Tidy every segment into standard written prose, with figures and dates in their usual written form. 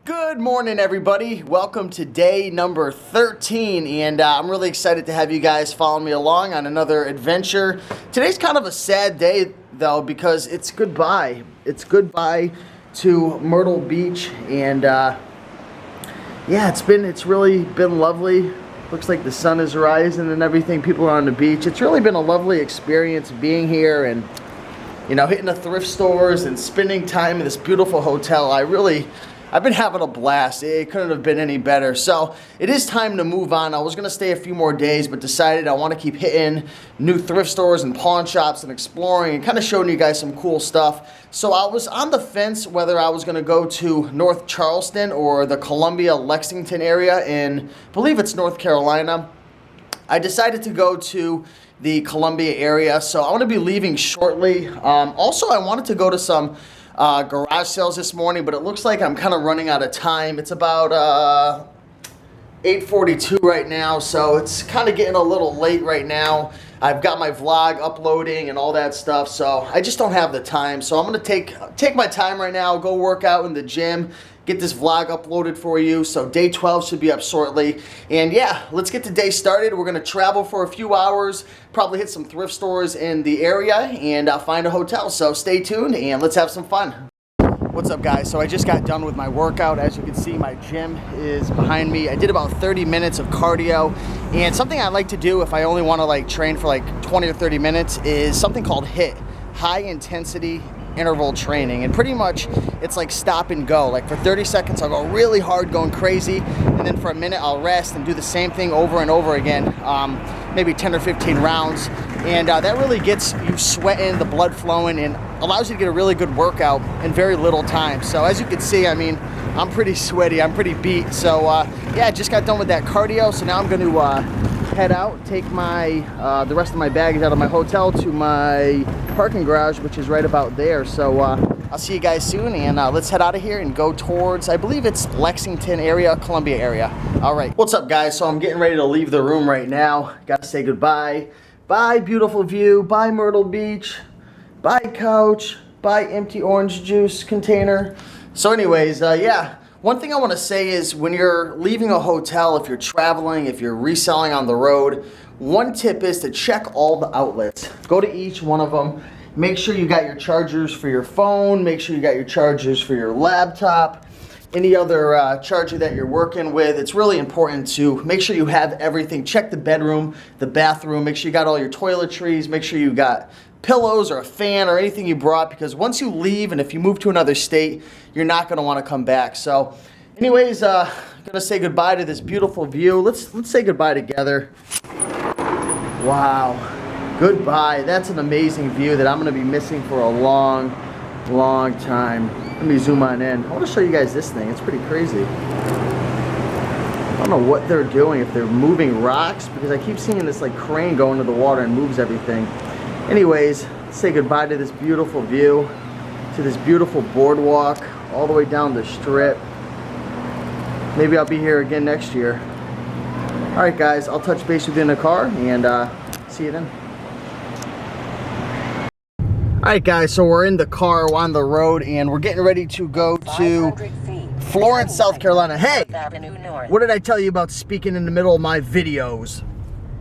Good morning, everybody. Welcome to day number 13, and I'm really excited to have you guys follow me along on another adventure. Today's kind of a sad day, though, because it's goodbye. It's goodbye to Myrtle Beach, and yeah, it's really been lovely. Looks like the sun is rising and everything. People are on the beach. It's really been a lovely experience being here and, you know, hitting the thrift stores and spending time in this beautiful hotel. I've been having a blast. It couldn't have been any better. So it is time to move on. I was going to stay a few more days, but decided I want to keep hitting new thrift stores and pawn shops and exploring and kind of showing you guys some cool stuff. So I was on the fence whether I was going to go to North Charleston or the Columbia, Lexington area in, I believe it's North Carolina. I decided to go to the Columbia area, so I want to be leaving shortly. Also, I wanted to go to some garage sales this morning, but it looks like I'm kind of running out of time. It's about 8:42 right now, so it's kind of getting a little late right now. I've got my vlog uploading and all that stuff, so I just don't have the time. So I'm gonna take my time right now, go work out in the gym, get this vlog uploaded for you. So day 12 should be up shortly. And yeah, let's get the day started. We're gonna travel for a few hours, probably hit some thrift stores in the area, and find a hotel. So stay tuned and let's have some fun. What's up, guys? So I just got done with my workout. As you can see, my gym is behind me. I did about 30 minutes of cardio, and something I like to do if I only want to like train for like 20 or 30 minutes is something called HIIT, high intensity interval training. And pretty much it's like stop and go. Like for 30 seconds I'll go really hard, going crazy, and then for a minute I'll rest and do the same thing over and over again, maybe 10 or 15 rounds. And that really gets you sweating, the blood flowing, and allows you to get a really good workout in very little time. So as you can see, I mean, I'm pretty sweaty, I'm pretty beat. So yeah, I just got done with that cardio. So now I'm going to head out, take my the rest of my baggage out of my hotel to my parking garage, which is right about there. So I'll see you guys soon, and let's head out of here and go towards, I believe it's Lexington area, Columbia area. All right, what's up, guys? So I'm getting ready to leave the room right now. Got to say goodbye. Bye, beautiful view. Bye, Myrtle Beach. Bye, couch. Bye, empty orange juice container. So anyways, yeah, one thing I want to say is when you're leaving a hotel, if you're traveling, if you're reselling on the road, one tip is to check all the outlets. Go to each one of them. Make sure you got your chargers for your phone. Make sure you got your chargers for your laptop. Any other charger that you're working with. It's really important to make sure you have everything. Check the bedroom, the bathroom. Make sure you got all your toiletries. Make sure you got pillows or a fan or anything you brought, because once you leave and if you move to another state, you're not going to want to come back. So anyways, I'm going to say goodbye to this beautiful view. Let's say goodbye together. Wow. Goodbye. That's an amazing view that I'm going to be missing for a long time. Let me zoom on in. I want to show you guys this thing. It's pretty crazy. I don't know what they're doing, if they're moving rocks, because I keep seeing this like crane go into the water and moves everything. Anyways, let's say goodbye to this beautiful view, to this beautiful boardwalk, all the way down the strip. Maybe I'll be here again next year. All right, guys, I'll touch base with you in the car, and see you then. Alright, guys, so we're in the car, we're on the road, and we're getting ready to go to Florence, South Carolina. Hey, what did I tell you about speaking in the middle of my videos?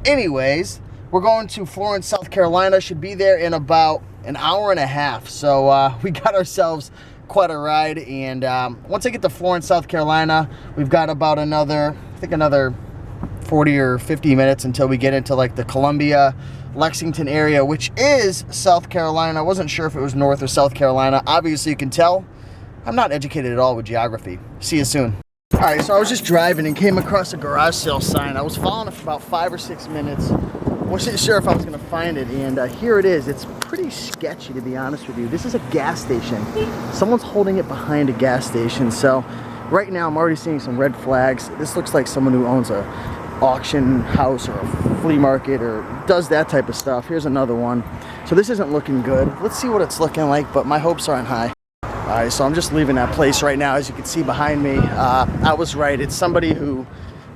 Anyways, we're going to Florence, South Carolina. Should be there in about an hour and a half. So we got ourselves quite a ride, and once I get to Florence, South Carolina, we've got about another 40 or 50 minutes until we get into like the Columbia, Lexington area, which is South Carolina. I wasn't sure if it was North or South Carolina. Obviously, you can tell I'm not educated at all with geography. See you soon. All right, so I was just driving and came across a garage sale sign. I was following it for about 5 or 6 minutes. Wasn't sure if I was going to find it, and here it is. It's pretty sketchy, to be honest with you. This is a gas station. Someone's holding it behind a gas station. So right now, I'm already seeing some red flags. This looks like someone who owns a auction house or a flea market or does that type of stuff. Here's another one. So this isn't looking good. Let's see what it's looking like, but my hopes aren't high. All right, so I'm just leaving that place right now. As you can see behind me, I was right. It's somebody who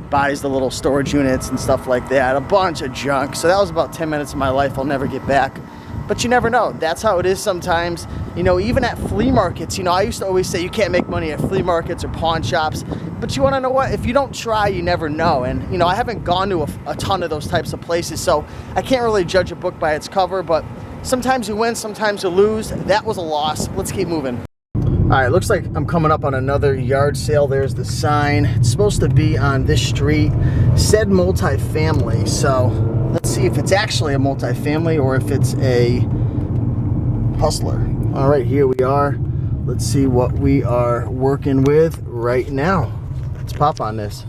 buys the little storage units and stuff like that. A bunch of junk. So that was about 10 minutes of my life I'll never get back. but you never know. That's how it is sometimes. You know, even at flea markets, you know, I used to always say you can't make money at flea markets or pawn shops, but you want to know what? If you don't try, you never know. And, you know, I haven't gone to a ton of those types of places, so I can't really judge a book by its cover, but sometimes you win, sometimes you lose. That was a loss. Let's keep moving. All right, looks like I'm coming up on another yard sale. There's the sign. It's supposed to be on this street. Said multifamily, so let's see if it's actually a multifamily or if it's a hustler. All right, here we are. Let's see what we are working with right now. Let's pop on this.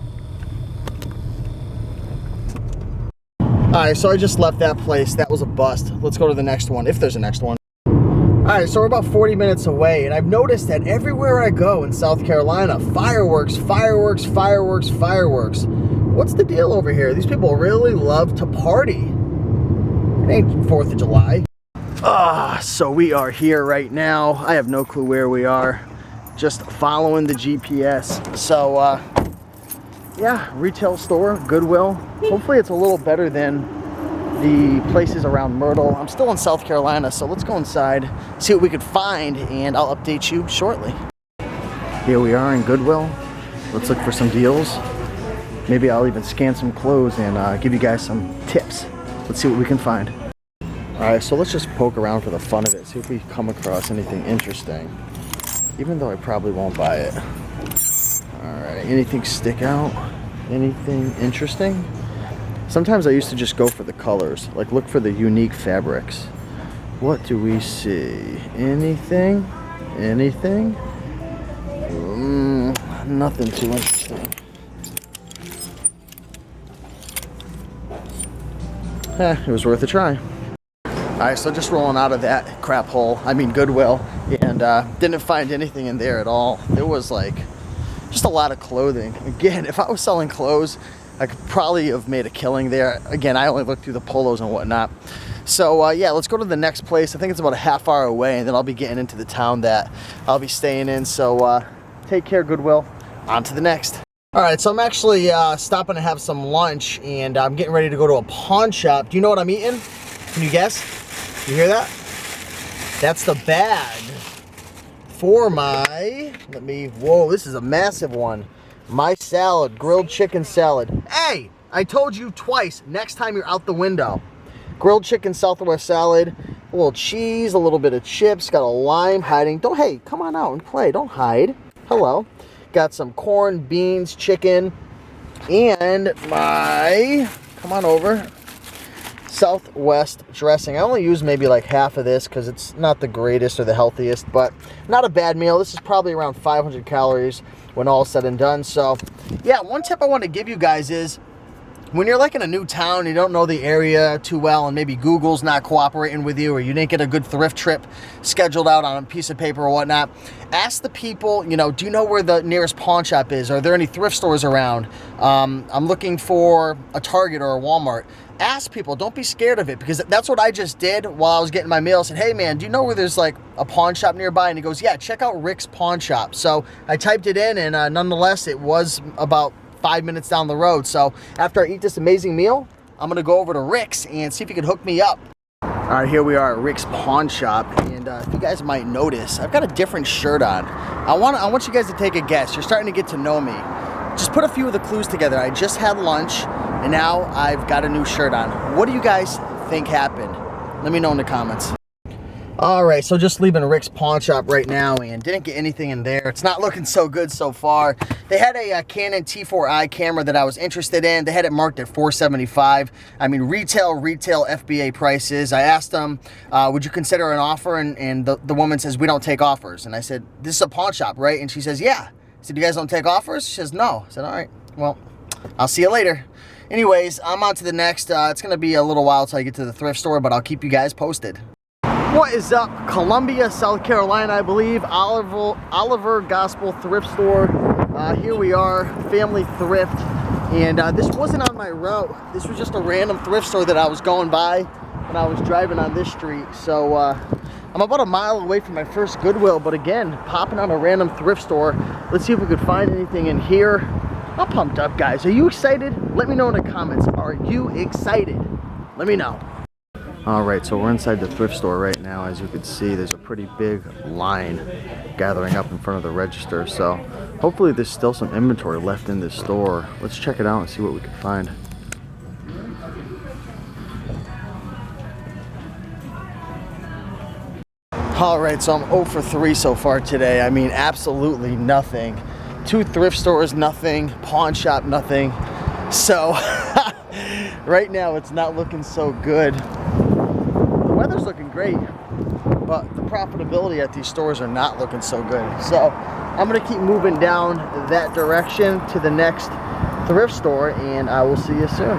All right, so I just left that place. That was a bust. Let's go to the next one, if there's a next one. All right, so we're about 40 minutes away, and I've noticed that everywhere I go in South Carolina, fireworks, fireworks, fireworks, fireworks. What's the deal over here? These people really love to party. It ain't 4th of July. So we are here right now. I have no clue where we are. Just following the GPS. So, yeah, retail store, Goodwill. Hopefully it's a little better than the places around Myrtle. I'm still in South Carolina, so let's go inside, see what we could find, and I'll update you shortly. Here we are in Goodwill. Let's look for some deals. Maybe I'll even scan some clothes and give you guys some tips. Let's see what we can find. All right, so let's just poke around for the fun of it, see if we come across anything interesting, even though I probably won't buy it. All right, anything stick out? Anything interesting? Sometimes I used to just go for the colors, like look for the unique fabrics. What do we see? Anything? Anything? Nothing too interesting. It was worth a try. Alright, so just rolling out of that crap hole, I mean Goodwill, and didn't find anything in there at all. There was like just a lot of clothing. Again, if I was selling clothes, I could probably have made a killing there. Again, I only looked through the polos and whatnot. So yeah, let's go to the next place. I think it's about a half hour away, and then I'll be getting into the town that I'll be staying in. So take care, Goodwill. On to the next. All right, so I'm actually stopping to have some lunch, and I'm getting ready to go to a pawn shop. Do you know what I'm eating? Can you guess? You hear that? That's the bag for my, whoa, this is a massive one. My salad, grilled chicken salad. Hey, I told you twice, next time you're out the window. Grilled chicken Southwest salad, a little cheese, a little bit of chips, got a lime hiding. Hey, come on out and play, don't hide. Hello. Got some corn, beans, chicken, and my, come on over, Southwest dressing. I only use maybe like half of this because it's not the greatest or the healthiest, but not a bad meal. This is probably around 500 calories when all said and done. So yeah, one tip I want to give you guys is when you're like in a new town, you don't know the area too well, and maybe Google's not cooperating with you, or you didn't get a good thrift trip scheduled out on a piece of paper or whatnot, ask the people, you know, do you know where the nearest pawn shop is? Are there any thrift stores around? I'm looking for a Target or a Walmart. Ask people, don't be scared of it, because that's what I just did while I was getting my mail. I said, hey man, do you know where there's like a pawn shop nearby? And he goes, yeah, check out Rick's Pawn Shop. So I typed it in, and nonetheless, it was about 5 minutes down the road. So after I eat this amazing meal, I'm gonna go over to Rick's and see if he can hook me up. All right, here we are at Rick's Pawn Shop, and if you guys might notice, I've got a different shirt on. I want you guys to take a guess. You're starting to get to know me. Just put a few of the clues together. I just had lunch, and now I've got a new shirt on. What do you guys think happened? Let me know in the comments. All right, so just leaving Rick's Pawn Shop right now, and didn't get anything in there. It's not looking so good so far. They had a Canon T4i camera that I was interested in. They had it marked at $475. I mean, retail FBA prices. I asked them, would you consider an offer? And the woman says, we don't take offers. And I said, this is a pawn shop, right? And she says, yeah. I said, you guys don't take offers? She says, no. I said, all right, well, I'll see you later. Anyways, I'm on to the next. It's going to be a little while till I get to the thrift store, but I'll keep you guys posted. What is up? Columbia, South Carolina, I believe. Oliver Gospel Thrift Store. Here we are, Family Thrift. And this wasn't on my route. This was just a random thrift store that I was going by when I was driving on this street. So I'm about a mile away from my first Goodwill, but again, popping on a random thrift store. Let's see if we could find anything in here. I'm pumped up, guys. Are you excited? Let me know in the comments. Are you excited? Let me know. All right, so we're inside the thrift store right now. As you can see, there's a pretty big line gathering up in front of the register. So hopefully there's still some inventory left in this store. Let's check it out and see what we can find. All right, so I'm 0 for 3 so far today. I mean, absolutely nothing. 2 thrift stores, nothing. Pawn shop, nothing. So right now it's not looking so good. The weather's looking great, but the profitability at these stores are not looking so good. So I'm gonna keep moving down that direction to the next thrift store, and I will see you soon. All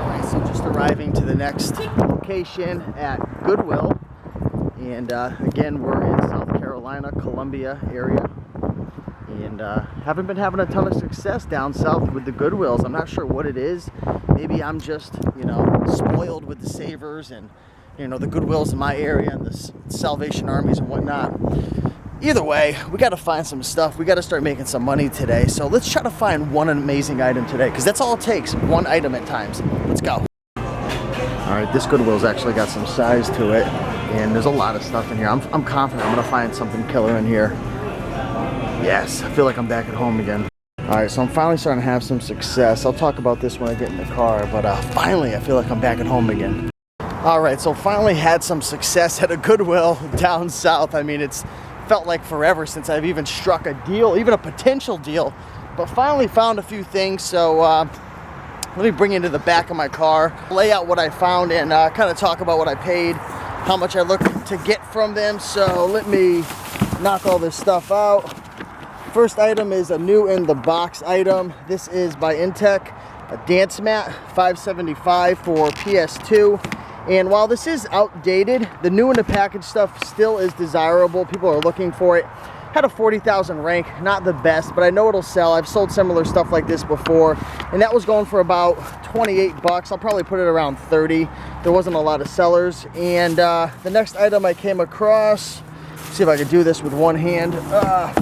right, so just arriving to the next location at Goodwill, and again, we're in South Carolina, Columbia area, and haven't been having a ton of success down south with the Goodwills. I'm not sure what it is. Maybe I'm just, you know, spoiled with the Savers and, you know, the Goodwills in my area and the Salvation Armies and whatnot. Either way, we got to find some stuff. We got to start making some money today. So let's try to find one amazing item today, because that's all it takes, one item at times. Let's go. All right, this Goodwill's actually got some size to it, and there's a lot of stuff in here. I'm confident I'm gonna find something killer in here. Yes, I feel like I'm back at home again. All right, so I'm finally starting to have some success. I'll talk about this when I get in the car, but finally I feel like I'm back at home again. All right, so finally had some success at a Goodwill down south. I mean, it's felt like forever since I've even struck a deal, even a potential deal, but finally found a few things. So let me bring you into the back of my car, lay out what I found, and kind of talk about what I paid, how much I look to get from them. So let me knock all this stuff out. First item is a new in the box item. This is by Intech, a dance mat, $575 for PS2. And while this is outdated, the new in the package stuff still is desirable. People are looking for it. Had a 40,000 rank, not the best, but I know it'll sell. I've sold similar stuff like this before, and that was going for about 28 bucks. I'll probably put it around 30. There wasn't a lot of sellers. And the next item I came across, see if I can do this with one hand,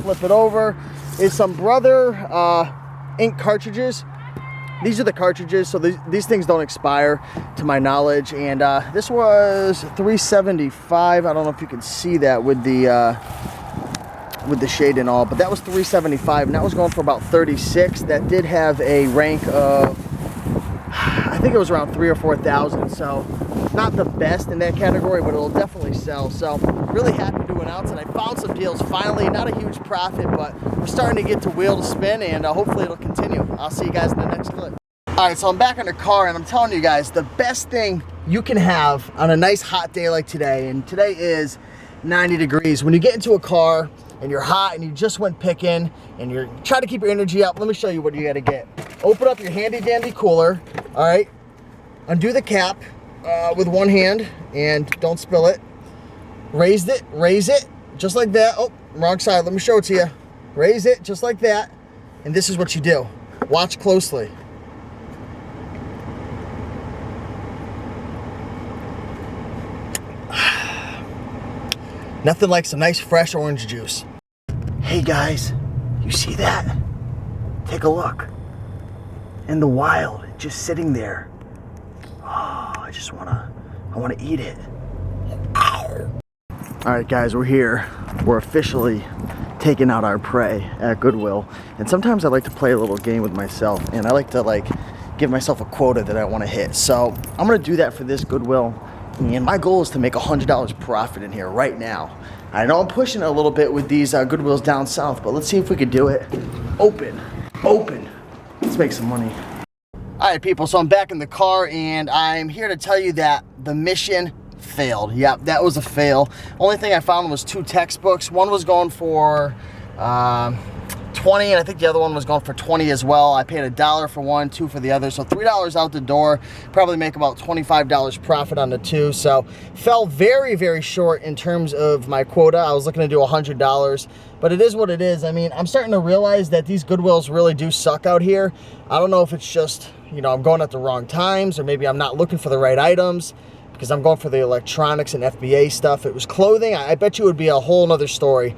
flip it over, is some Brother ink cartridges. These are the cartridges, so these things don't expire to my knowledge. And this was $375. I don't know if you can see that with the shade and all, but that was $375, and that was going for about 36. That did have a rank of, I think it was around 3,000 or 4,000, so not the best in that category, but it'll definitely sell. So really happy to announce that I found some deals finally. Not a huge profit, but we're starting to get to wheel to spin, and hopefully it'll continue. I'll see you guys in the next clip. All right, so I'm back in the car, and I'm telling you guys, the best thing you can have on a nice hot day like today, and today is 90 degrees, when you get into a car and you're hot and you just went picking and you're trying to keep your energy up, let me show you what you got to get. Open up your handy dandy cooler. All right, undo the cap with one hand and don't spill it. Raise it just like that. Oh, wrong side. Let me show it to you. Raise it just like that, and this is what you do. Watch closely. Nothing like some nice fresh orange juice. Hey guys, you see that? Take a look. In the wild, just sitting there. Oh, I wanna eat it. All right guys, we're here. We're officially taking out our prey at Goodwill. And sometimes I like to play a little game with myself, and I like to give myself a quota that I wanna hit. So I'm gonna do that for this Goodwill. And my goal is to make $100 profit in here right now. I know I'm pushing it a little bit with these Goodwills down south, but let's see if we can do it. Open. Let's make some money. All right, people, so I'm back in the car, and I'm here to tell you that the mission failed. Yep, that was a fail. Only thing I found was 2 textbooks. One was going for 20, and I think the other one was going for 20 as well. I paid $1 for one, 2 for the other, so $3 out the door. Probably make about $25 profit on the 2. So fell very, very short in terms of my quota. I was looking to do $100, but it is what it is. I mean, I'm starting to realize that these Goodwills really do suck out here. I don't know if it's just, you know, I'm going at the wrong times, or maybe I'm not looking for the right items, because I'm going for the electronics and FBA stuff. If it was clothing, I bet you it would be a whole nother story,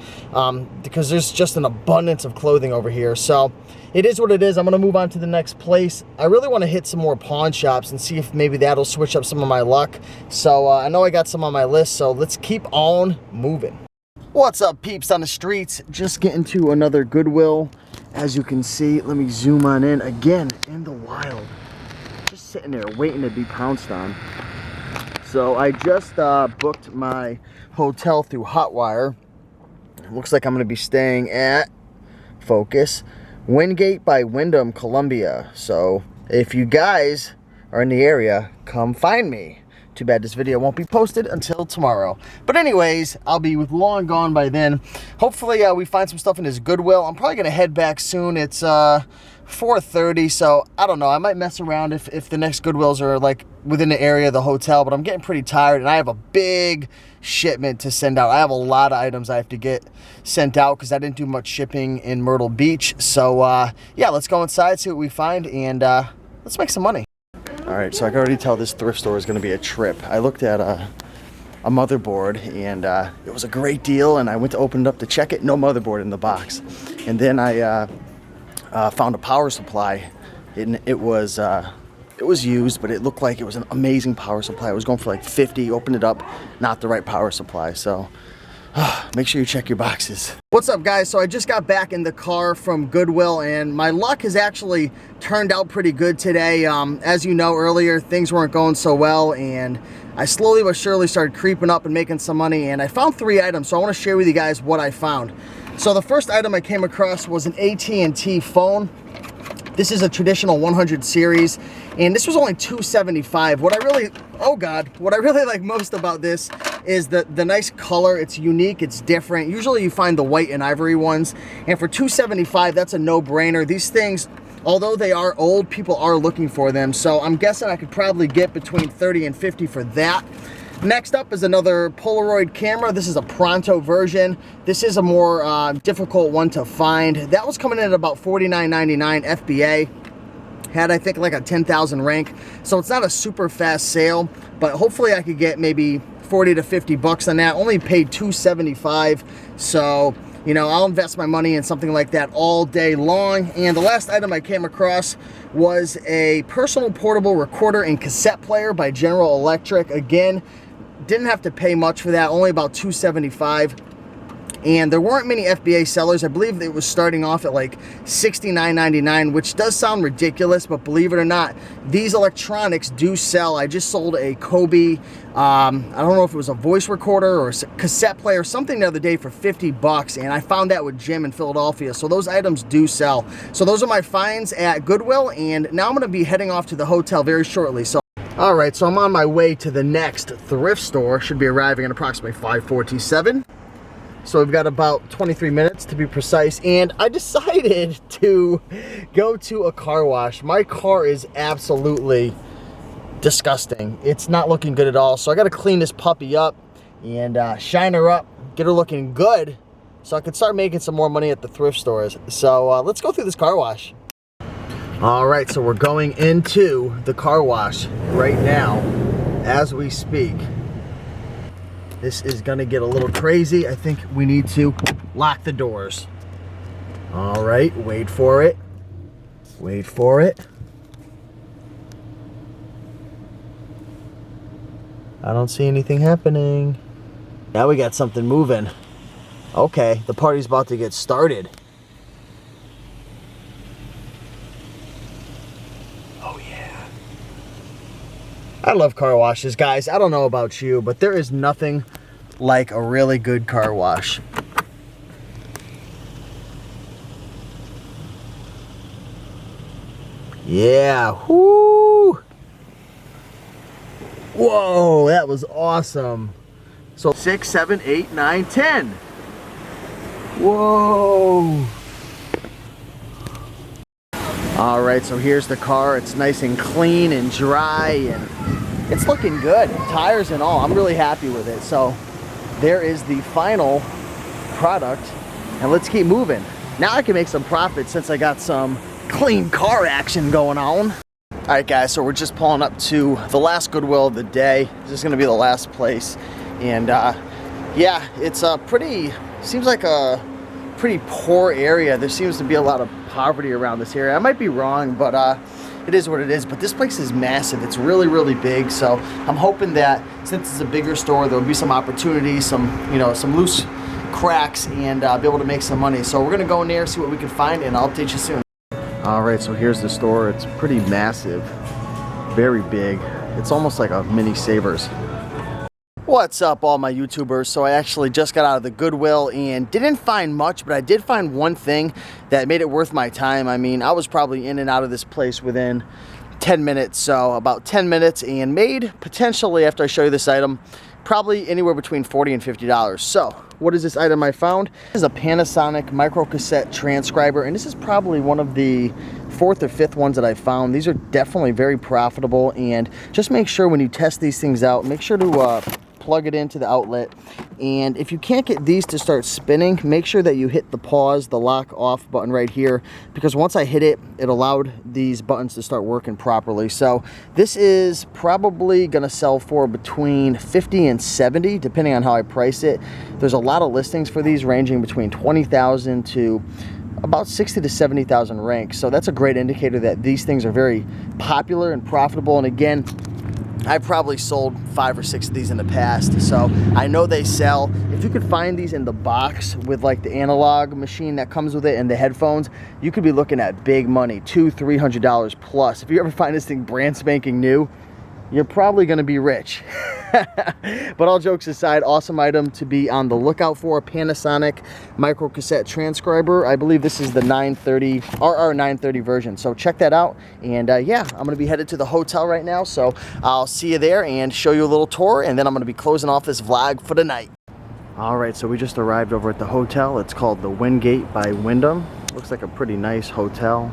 because there's just an abundance of clothing over here. So it is what it is. I'm gonna move on to the next place. I really want to hit some more pawn shops and see if maybe that'll switch up some of my luck. So I know I got some on my list, so let's keep on moving. What's up, peeps on the streets? Just getting to another Goodwill. As you can see, let me zoom on in again, in the wild. Just sitting there waiting to be pounced on. So I just booked my hotel through Hotwire. It looks like I'm gonna be staying at, focus, Wingate by Wyndham, Columbia. So if you guys are in the area, come find me. Too bad this video won't be posted until tomorrow. But anyways, I'll be long gone by then. Hopefully we find some stuff in this Goodwill. I'm probably gonna head back soon. It's 4:30, so I don't know. I might mess around if the next Goodwills are like within the area of the hotel, but I'm getting pretty tired and I have a big shipment to send out. I have a lot of items I have to get sent out because I didn't do much shipping in Myrtle Beach. So yeah, let's go inside, see what we find, and let's make some money. All right, so I can already tell this thrift store is going to be a trip. I looked at a motherboard, and it was a great deal, and I went to open it up to check it. No motherboard in the box. And then I found a power supply. It was used, but it looked like it was an amazing power supply. It was going for like 50. Opened it up, not the right power supply. So make sure you check your boxes. What's up, guys? So I just got back in the car from Goodwill, and my luck has actually turned out pretty good today. As you know, earlier things weren't going so well, and I slowly but surely started creeping up and making some money, and I found 3 items. So I want to share with you guys what I found. So the first item I came across was an AT&T phone. This is a traditional 100 series, and this was only $275. What I really like most about this is the nice color. It's unique, it's different. Usually you find the white and ivory ones, and for $275, that's a no-brainer. These things, although they are old, people are looking for them, so I'm guessing I could probably get between 30 and 50 for that. Next up is another Polaroid camera. This is a Pronto version. This is a more difficult one to find. That was coming in at about $49.99 FBA. Had, I think, like a 10,000 rank. So it's not a super fast sale, but hopefully I could get maybe 40 to 50 bucks on that. Only paid $275. So, you know, I'll invest my money in something like that all day long. And the last item I came across was a personal portable recorder and cassette player by General Electric. Again, didn't have to pay much for that, only about $275. And there weren't many FBA sellers. I believe it was starting off at like $69.99, which does sound ridiculous, but believe it or not, these electronics do sell. I just sold a Kobe, I don't know if it was a voice recorder or a cassette player, something the other day for 50 bucks, and I found that with Jim in Philadelphia. So those items do sell. So those are my finds at Goodwill, and now I'm gonna be heading off to the hotel very shortly. So all right, so I'm on my way to the next thrift store. Should be arriving at approximately 5:47. So we've got about 23 minutes to be precise, and I decided to go to a car wash. My car is absolutely disgusting. It's not looking good at all, so I got to clean this puppy up and shine her up, get her looking good, so I can start making some more money at the thrift stores. So let's go through this car wash. All right, so we're going into the car wash right now as we speak. This is gonna get a little crazy. I think we need to lock the doors. All right, wait for it. Wait for it. I don't see anything happening. Now we got something moving. Okay, the party's about to get started. I love car washes, guys. I don't know about you, but there is nothing like a really good car wash. Yeah, whoo! Whoa, that was awesome. So 6, 7, 8, 9, 10. Whoa! All right, so here's the car. It's nice and clean and dry, and it's looking good, tires and all. I'm really happy with it. So there is the final product, and let's keep moving. Now I can make some profit since I got some clean car action going on. All right, guys, so we're just pulling up to the last Goodwill of the day. This is gonna be the last place. And yeah, it's seems like a pretty poor area. There seems to be a lot of poverty around this area. I might be wrong, but it is what it is. But this place is massive. It's really, really big. So I'm hoping that since it's a bigger store, there'll be some opportunities, some loose cracks, and be able to make some money. So we're gonna go in there, see what we can find, and I'll update you soon. All right, so here's the store. It's pretty massive, very big. It's almost like a mini Savers. What's up, all my YouTubers? So I actually just got out of the Goodwill and didn't find much, but I did find one thing that made it worth my time. I mean, I was probably in and out of this place within 10 minutes, so about 10 minutes, and made potentially, after I show you this item, probably anywhere between $40 and $50. So what is this item I found? This is a Panasonic micro cassette transcriber, and this is probably one of the 4th or 5th ones that I found. These are definitely very profitable, and just make sure when you test these things out, make sure to plug it into the outlet. And if you can't get these to start spinning, make sure that you hit the pause, the lock off button right here, because once I hit it, it allowed these buttons to start working properly. So this is probably gonna sell for between 50 and 70, depending on how I price it. There's a lot of listings for these ranging between 20,000 to about 60 to 70,000 ranks. So that's a great indicator that these things are very popular and profitable. And again, I've probably sold 5 or 6 of these in the past, so I know they sell. If you could find these in the box with like the analog machine that comes with it and the headphones, you could be looking at big money, $200–300 plus. If you ever find this thing brand spanking new, you're probably gonna be rich. But all jokes aside, awesome item to be on the lookout for. Panasonic micro cassette transcriber. I believe this is the 930 RR930 version, so check that out. And yeah, I'm gonna be headed to the hotel right now, so I'll see you there and show you a little tour, and then I'm gonna be closing off this vlog for the night. All right, so we just arrived over at the hotel. It's called the Wingate by Wyndham. Looks like a pretty nice hotel.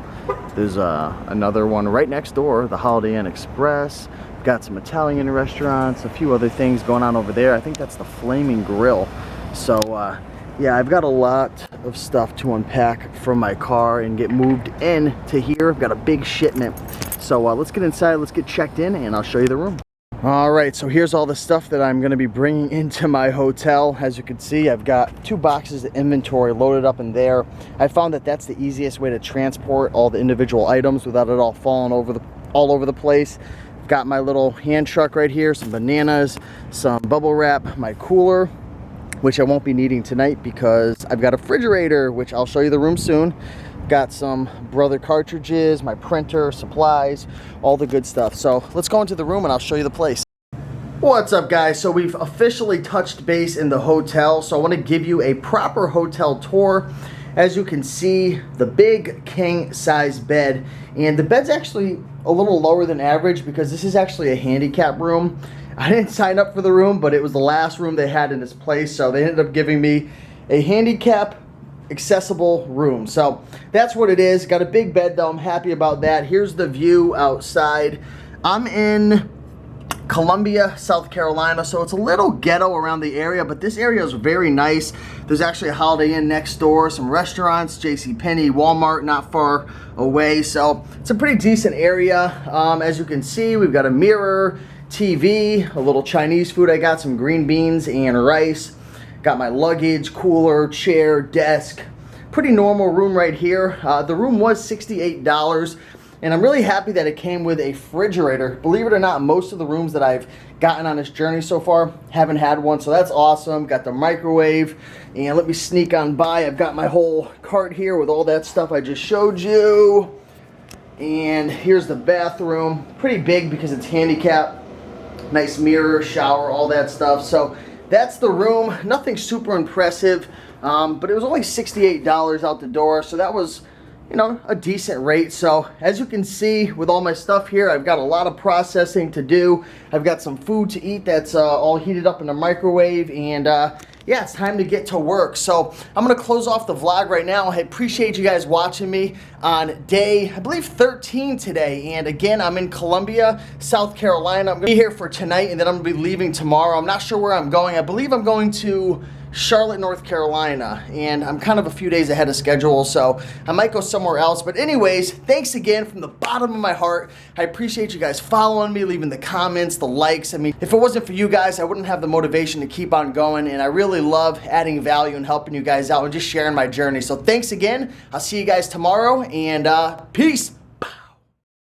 There's another one right next door, the Holiday Inn Express. Got some Italian restaurants, a few other things going on over there. I think that's the Flaming Grill. So yeah, I've got a lot of stuff to unpack from my car and get moved in to here. I've got a big shipment. So let's get inside, let's get checked in, and I'll show you the room. All right, so here's all the stuff that I'm gonna be bringing into my hotel. As you can see, I've got 2 boxes of inventory loaded up in there. I found that that's the easiest way to transport all the individual items without it all falling all over the place. Got my little hand truck right here, some bananas, some bubble wrap, my cooler, which I won't be needing tonight because I've got a refrigerator, which I'll show you the room soon. Got some Brother cartridges, my printer, supplies, all the good stuff. So let's go into the room and I'll show you the place. What's up, guys? So we've officially touched base in the hotel, so I want to give you a proper hotel tour. As you can see, the big king size bed, and the bed's actually a little lower than average because this is actually a handicap room. I didn't sign up for the room, but it was the last room they had in this place, so they ended up giving me a handicap accessible room. So that's what it is. Got a big bed though, I'm happy about that. Here's the view outside. I'm in Columbia, South Carolina, so it's a little ghetto around the area, but this area is very nice. There's actually a Holiday Inn next door, some restaurants, JCPenney, Walmart not far away, so it's a pretty decent area. As you can see, we've got a mirror, TV, a little Chinese food. I got some green beans and rice. Got my luggage, cooler, chair, desk. Pretty normal room right here. The room was $68. And I'm really happy that it came with a refrigerator. Believe it or not, most of the rooms that I've gotten on this journey so far haven't had one, so that's awesome. Got the microwave, and let me sneak on by. I've got my whole cart here with all that stuff I just showed you. And here's the bathroom. Pretty big because it's handicapped. Nice mirror, shower, all that stuff. So that's the room. Nothing super impressive, but it was only $68 out the door, so that was, you know, a decent rate. So as you can see with all my stuff here, I've got a lot of processing to do. I've got some food to eat that's all heated up in the microwave, and yeah, it's time to get to work. So I'm gonna close off the vlog right now. I appreciate you guys watching me on day, I believe 13 today. And again, I'm in Columbia, South Carolina. I'm gonna be here for tonight, and then I'm gonna be leaving tomorrow. I'm not sure where I'm going. I believe I'm going to Charlotte, North Carolina, and I'm kind of a few days ahead of schedule, so I might go somewhere else. But anyways, thanks again from the bottom of my heart. I appreciate you guys following me, leaving the comments, the likes. I mean, if it wasn't for you guys, I wouldn't have the motivation to keep on going, and I really love adding value and helping you guys out and just sharing my journey. So thanks again. I'll see you guys tomorrow, and peace.